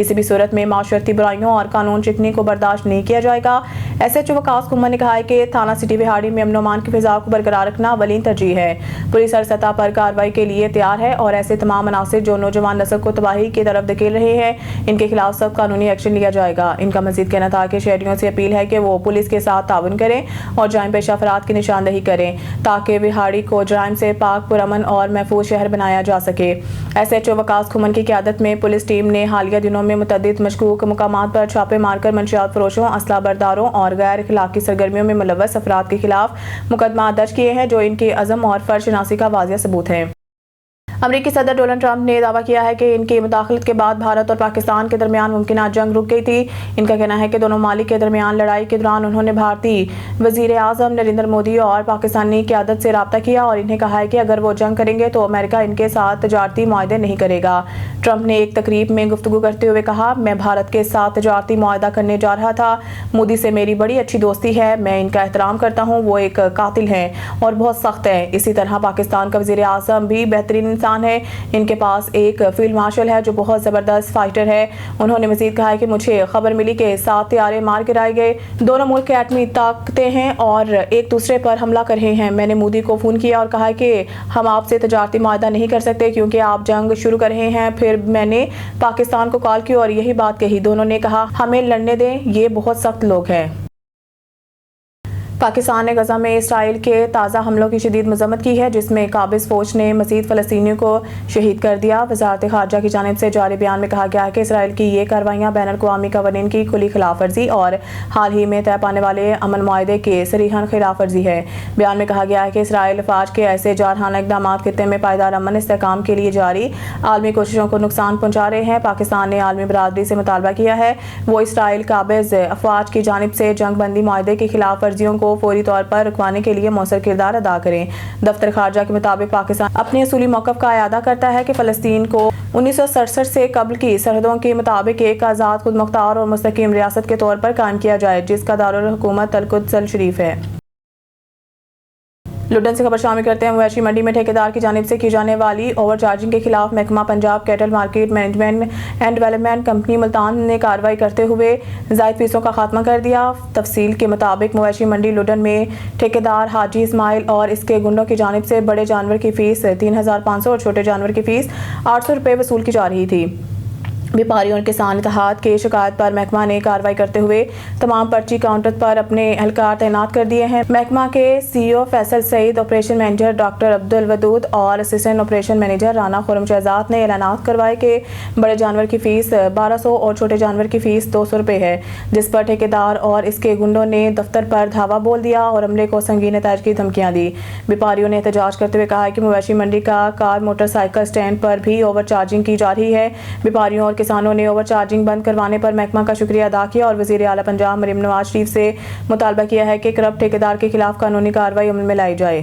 کسی بھی صورت میں معاشرتی برائیوں اور قانون چکنی کو برداشت نہیں کیا جائے گا۔ SHO وقاص کھمر نے کہا ہے کہ تھانہ سٹی وہاڑی میں امن و امان کی فضا کو برقرار رکھنا اولین ترجیح ہے۔ پولیس ہر سطح پر کارروائی کے لیے تیار ہے اور ایسے تمام عناصر جو نوجوان نسل کو تباہی کی طرف دھکیل رہے ہیں ان کے خلاف سخت قانونی ایکشن لیا جائے گا۔ ان کا مزید کہنا تھا کہ شہریوں سے اپیل ہے کہ وہ پولیس کے ساتھ تعاون کریں اور جرائم پیشہ افراد کی نشاندہی کریں تاکہ وہاڑی کو جرائم سے پاک پرامن اور محفوظ شہر بنایا جا سکے۔ SHO وقاص کھمر کی قیادت میں پولیس ٹیم نے حالیہ دنوں میں متعدد مشکوک مقامات پر چھاپے مار کر منشیات فروشوں، اسلحہ برداروں اور غیر اخلاقی سرگرمیوں میں ملوث افراد کے خلاف مقدمات درج کیے ہیں جو ان کے عزم اور فرض شناسی کا واضح ثبوت ہے۔ امریکی صدر ڈونلڈ ٹرمپ نے دعویٰ کیا ہے کہ ان کی مداخلت کے بعد بھارت اور پاکستان کے درمیان ممکنہ جنگ رک گئی تھی۔ ان کا کہنا ہے کہ دونوں ممالک کے درمیان لڑائی کے دوران انہوں نے بھارتی وزیر اعظم نریندر مودی اور پاکستانی قیادت سے رابطہ کیا اور انہیں کہا ہے کہ اگر وہ جنگ کریں گے تو امریکہ ان کے ساتھ تجارتی معاہدے نہیں کرے گا۔ ٹرمپ نے ایک تقریب میں گفتگو کرتے ہوئے کہا، میں بھارت کے ساتھ تجارتی معاہدہ کرنے جا رہا تھا۔ مودی سے میری بڑی اچھی دوستی ہے، میں ان کا احترام کرتا ہوں، وہ ایک قاتل ہیں اور بہت سخت ہیں۔ اسی طرح پاکستان کا وزیر اعظم بھی بہترین انسان ہے، ان کے پاس ایک فیلڈ مارشل ہے جو بہت زبردست فائٹر ہے۔ انہوں نے مزید کہا ہے کہ مجھے خبر ملی کہ 7 طیارے مار گرائے گئے، دونوں ملک ایٹمی طاقتیں ہیں اور ایک دوسرے پر حملہ کر رہے ہیں۔ میں نے مودی کو فون کیا اور کہا کہ ہم آپ سے تجارتی معاہدہ نہیں کر سکتے کیونکہ آپ جنگ شروع کر رہے ہیں۔ پھر میں نے پاکستان کو کال کی اور یہی بات کہی، دونوں نے کہا ہمیں لڑنے دیں، یہ بہت سخت لوگ ہیں۔ پاکستان نے غزہ میں اسرائیل کے تازہ حملوں کی شدید مذمت کی ہے جس میں قابض فوج نے مزید فلسطینیوں کو شہید کر دیا۔ وزارت خارجہ کی جانب سے جاری بیان میں کہا گیا ہے کہ اسرائیل کی یہ کارروائیاں بین الاقوامی قوانین کی کھلی خلاف ورزی اور حال ہی میں طے پانے والے امن معاہدے کے صریحاً خلاف ورزی ہے۔ بیان میں کہا گیا ہے کہ اسرائیل افواج کے ایسے جارحانہ اقدامات خطے میں پائیدار امن استحکام کے لیے جاری عالمی کوششوں کو نقصان پہنچا رہے ہیں۔ پاکستان نے عالمی برادری سے مطالبہ کیا ہے وہ اسرائیل قابض افواج کی جانب سے جنگ بندی معاہدے کی خلاف ورزیوں کو فوری طور پر رکوانے کے لیے مؤثر کردار ادا کریں۔ دفتر خارجہ کے مطابق پاکستان اپنے اصولی موقف کا اعادہ کرتا ہے کہ فلسطین کو 1967 سے قبل کی سرحدوں کے مطابق ایک آزاد، خود مختار اور مستقیم ریاست کے طور پر قائم کیا جائے جس کا دارالحکومت القدس الشریف ہے۔ لڈن سے خبر شامل کرتے ہیں۔ مویشی منڈی میں ٹھیکیدار کی جانب سے کی جانے والی اوور چارجنگ کے خلاف محکمہ Punjab cattle market management and development company Multan نے کارروائی کرتے ہوئے زائد فیسوں کا خاتمہ کر دیا۔ تفصیل کے مطابق مویشی منڈی لڈن میں ٹھیکیدار حاجی اسماعیل اور اس کے گنڈوں کی جانب سے بڑے جانور کی فیس 3500 اور چھوٹے جانور کی فیس 800 روپے وصول کی جا رہی تھی۔ بیپاریوں اور کسان اتحاد کی شکایت پر محکمہ نے کارروائی کرتے ہوئے تمام پرچی کاؤنٹر پر اپنے اہلکار تعینات کر دیے ہیں۔ محکمہ کے CEO فیصل سعید، آپریشن مینیجر ڈاکٹر عبدالودود اور اسسٹنٹ آپریشن مینیجر رانا خرم شہزاد نے اعلانات کروائے کہ بڑے جانور کی فیس 1200 اور چھوٹے جانور کی فیس 200 روپے ہے، جس پر ٹھیکیدار اور اس کے گنڈوں نے دفتر پر دھاوا بول دیا اور عملے کو سنگین نتائج کی دھمکیاں دی۔ بیپاریوں نے احتجاج کرتے ہوئے کہا کہ مویشی منڈی کا کار موٹر سائیکل سٹینڈ پر بھی اوور چارجنگ کی جا رہی ہے۔ بیپاریوں اور کسانوں نے اوور چارجنگ بند کروانے پر محکمہ کا شکریہ ادا کیا اور وزیر اعلیٰ پنجاب مریم نواز شریف سے مطالبہ کیا ہے کہ کرپٹ ٹھیکیدار کے خلاف قانونی کارروائی عمل میں لائی جائے۔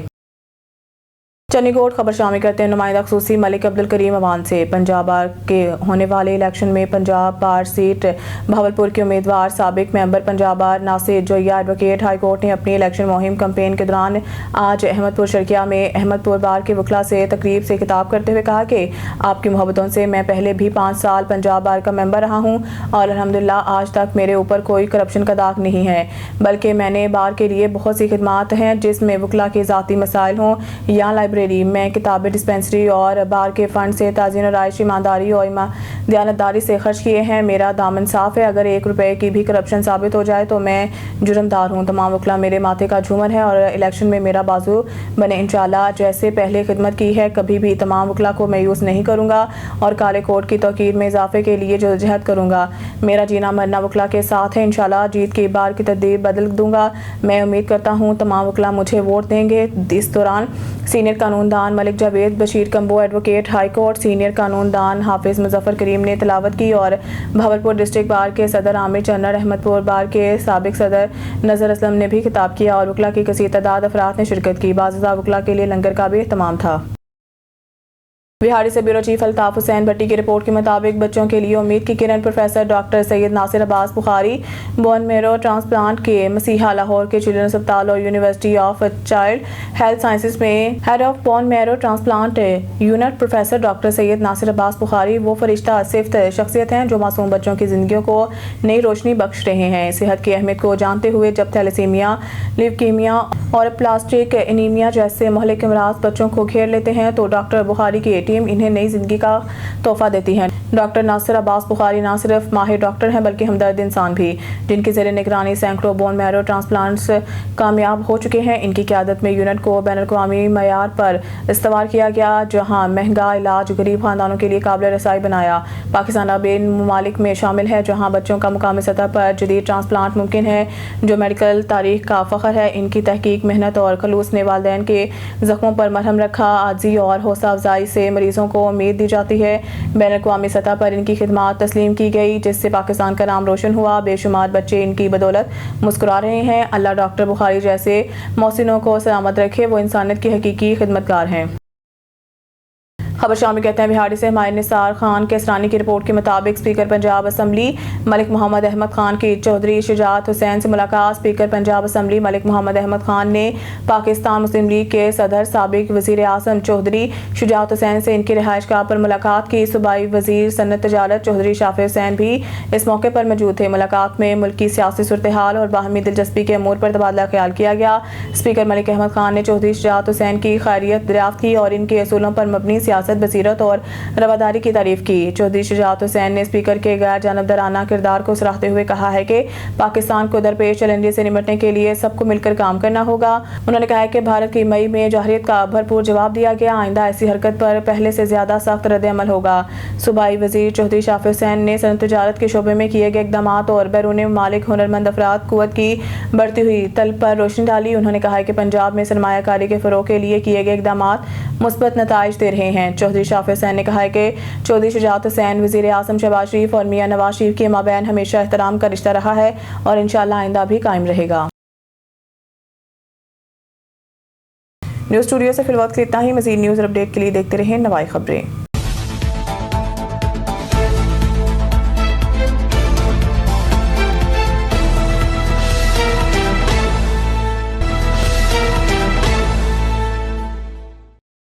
چنی گوٹ خبر شامل کرتے ہیں۔ نمائندہ خصوصی ملک عبدالکریم اوان سے پنجاب بار کے ہونے والے الیکشن میں پنجاب بار سیٹ بہاولپور کے امیدوار سابق ممبر پنجاب بار ناصر جویہ ایڈوکیٹ ہائی کورٹ نے اپنی الیکشن مہم کمپین کے دوران آج احمد پور شرقیہ میں احمد پور بار کے وکلاء سے تقریب سے خطاب کرتے ہوئے کہا کہ آپ کی محبتوں سے میں پہلے بھی 5 سال پنجاب بار کا ممبر رہا ہوں اور الحمدللہ آج تک میرے اوپر کوئی کرپشن کا داغ نہیں ہے، بلکہ میں نے بار کے لیے بہت سی خدمات ہیں جس میں وکلاء کے ذاتی مسائل ہوں یا لائبریری میں کتابیں، ڈسپنسری اور بار کے فنڈ سے تعزین و رائج ایمانداری اور دیانتداری سے خرچ کیے ہیں۔ میرا دامن صاف ہے، اگر 1 روپے کی بھی کرپشن ثابت ہو جائے تو میں جرمدار ہوں۔ تمام وکلاء میرے ماتھے کا جھومر ہے اور الیکشن میں میرا بازو بنے انشاءاللہ۔ جیسے پہلے خدمت کی ہے کبھی بھی تمام وکلاء کو مایوس نہیں کروں گا اور کالے کوٹ کی توقیر میں اضافے کے لیے جدوجہد کروں گا۔ میرا جینا مرنا وکلاء کے ساتھ ہے، انشاءاللہ جیت کی بار کی تقدیر بدل دوں گا۔ میں امید کرتا ہوں تمام وکلاء مجھے ووٹ دیں گے۔ اس دوران سینئر قانون دان ملک Javed Bashir Kumbo advocate high court, senior قانون دان حافظ مظفر کریم نے تلاوت کی اور بہاولپور ڈسٹرکٹ بار کے صدر عامر چنر، احمد پور بار کے سابق صدر نذر اسلم نے بھی خطاب کیا اور وکلاء کی کثیر تعداد افراد نے شرکت کی۔ بعض وکلاء کے لیے لنگر کا بھی اہتمام تھا۔ بہاڑی سے بیورو چیف الطاف حسین بھٹی کی رپورٹ کے مطابق بچوں کے لیے امید کی کرن professor doctor Syed Nasir Abbas Bukhari bone marrow transplant کے مسیحا لاہور کے چلڈرن اسپتال اور university of child health sciences میں head of bone marrow transplant unit professor doctor Syed Nasir Abbas Bukhari وہ فرشتہ صفت شخصیت ہیں جو معصوم بچوں کی زندگیوں کو نئی روشنی بخش رہے ہیں۔ صحت کی اہمیت کو جانتے ہوئے جب تھیلیسیمیا، لیوکیمیا اور پلاسٹک انیمیا جیسے مہلک امراض بچوں کو گھیر لیتے ہیں تو ڈاکٹر بخاری کی ٹیم انہیں نئی زندگی کا تحفہ دیتی ہے۔ ڈاکٹر ناصر عباس بخاری نہ صرف ماہر ڈاکٹر ہیں بلکہ ہمدرد انسان بھی، جن کی زیر نگرانی سینکڑوں بون میرو ٹرانسپلانٹس کامیاب ہو چکے ہیں۔ ان کی قیادت میں یونٹ کو بین الاقوامی معیار پر استوار کیا گیا، جہاں مہنگا علاج غریب خاندانوں کے لیے قابل رسائی بنایا۔ پاکستان اب ان ممالک میں شامل ہے جہاں بچوں کا مقامی سطح پر جدید ٹرانسپلانٹ ممکن ہے، جو میڈیکل تاریخ کا فخر ہے۔ ان کی تحقیق، محنت اور خلوص نے والدین کے زخموں پر مرہم رکھا۔ عاجزی اور حوصلہ افزائی سے مریضوں کو امید دی جاتی ہے۔ بین الاقوامی سطح پر ان کی خدمات تسلیم کی گئی، جس سے پاکستان کا نام روشن ہوا۔ بے شمار بچے ان کی بدولت مسکرا رہے ہیں۔ اللہ ڈاکٹر بخاری جیسے محسنوں کو سلامت رکھے، وہ انسانیت کی حقیقی خدمتگار ہیں۔ خبر شامی کہتے ہیں بہاڑی سے ہمارے نثار خان کیسرانی کی رپورٹ کے مطابق اسپیکر پنجاب اسمبلی ملک محمد احمد خان کی چودھری شجاعت حسین سے ملاقات۔ اسپیکر پنجاب اسمبلی ملک محمد احمد خان نے پاکستان مسلم لیگ کے صدر سابق وزیر اعظم چودھری شجاعت حسین سے ان کی رہائش گاہ پر ملاقات کی۔ صوبائی وزیر صنعت تجارت چودھری شافع حسین بھی اس موقع پر موجود تھے۔ ملاقات میں ملک کی سیاسی صورتحال اور باہمی دلچسپی کے امور پر تبادلہ خیال کیا گیا۔ اسپیکر ملک احمد خان نے چودھری شجاعت حسین کی خیریت دریافت کی اور ان کے اصولوں پر مبنی سیاست، بصیرت اور رواداری کی تعریف کی۔ چودھری شجاعت حسین نے اسپیکر کے غیر جانبدارانہ کردار کو سراہتے ہوئے کہا ہے کہ پاکستان کو درپیش چیلنجز سے نمٹنے کے لیے سب کو مل کر کام کرنا ہوگا۔ انہوں نے کہا کہ بھارت کی مئی میں جوہریت کا بھرپور جواب دیا گیا، آئندہ ایسی حرکت پر پہلے سے زیادہ سخت رد عمل ہوگا۔ صوبائی وزیر چودھری شافع حسین نے صنعت تجارت کے شعبے میں کیے گئے اقدامات اور بیرون ممالک ہنرمند افراد قوت کی بڑھتی ہوئی طلب پر روشنی ڈالی۔ انہوں نے کہا کہ پنجاب میں سرمایہ کاری کے فروغ کے لیے کیے گئے اقدامات مثبت نتائج دے رہے ہیں۔ چودھری شافع حسین نے کہا کہ چودھری شجاعت حسین وزیر اعظم شہباز شریف اور میاں نواز شریف کے مابین ہمیشہ احترام کا رشتہ رہا ہے اور انشاءاللہ آئندہ بھی قائم رہے گا۔ نیوز اسٹوڈیو سے فی الوقت اتنا ہی۔ مزید نیوز اور اپڈیٹ کے لیے دیکھتے رہیں نوائی خبریں۔